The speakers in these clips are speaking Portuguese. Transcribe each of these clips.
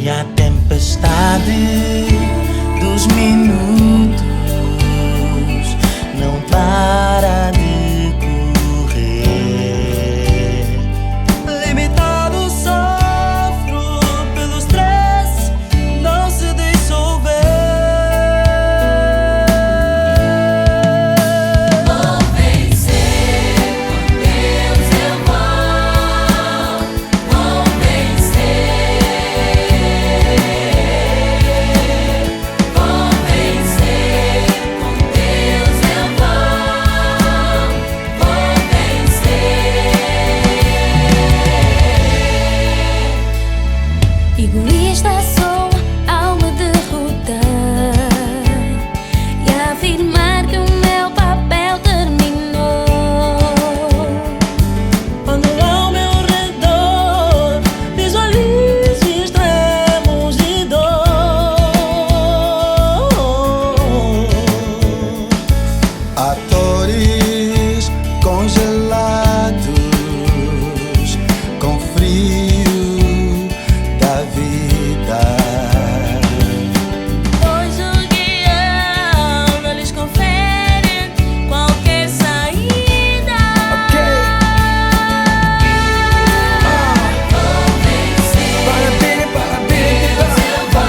E a tempestade dos minutos não para de correr. Limitado sofro pelo stress, não se dissolver. Vou vencer, com Deus eu vou vencer. Vou vencer, com Deus eu vou vencer. Egoísta sou ao me derrotar e afirmar que o meu papel terminou. Quando ao meu redor visualizo extremos de dor. Atores congelados com frio da vida. Pois o guião não lhes confere qualquer saída. Vou vencer, Deus eu vou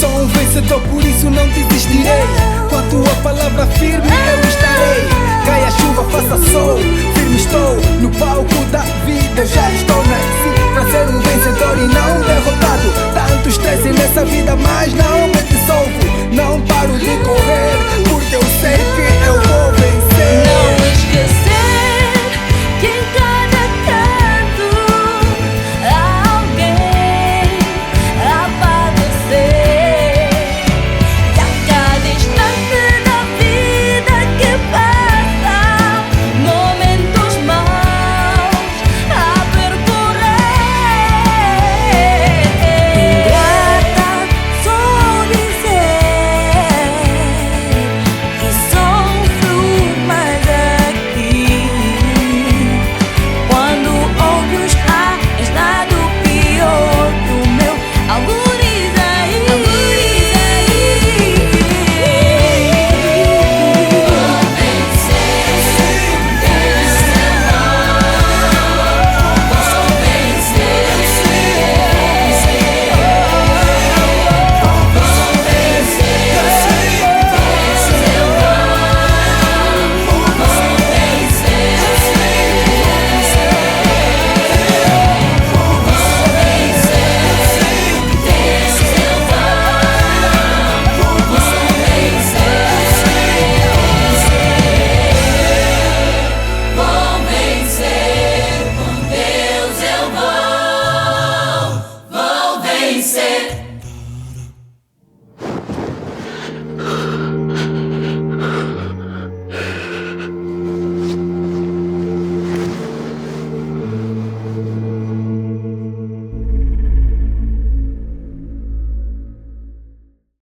Sou um vencedor, por isso não desistirei. Com a tua palavra firme eu estarei. Caia chuva, faça sol, firme estou no palco da vida. Eu já estou nascido para ser um vencedor e não um derrotado. Tanto estresse nessa vida, mas não me dissolvo. Não paro de correr, porque eu sei que eu vou vencer. não esquecer que em cada canto há alguém a padecer. E a cada instante da vida que passa, momentos maus a percorrer. Ingrata sou dizer que sofro mais aqui. Quando outros és dado pior do meu algures aí. Vou vencer, Deus eu vou vencer. Vou vencer, Deus eu vou vencer. Vou vencer, com Deus eu vou vencer.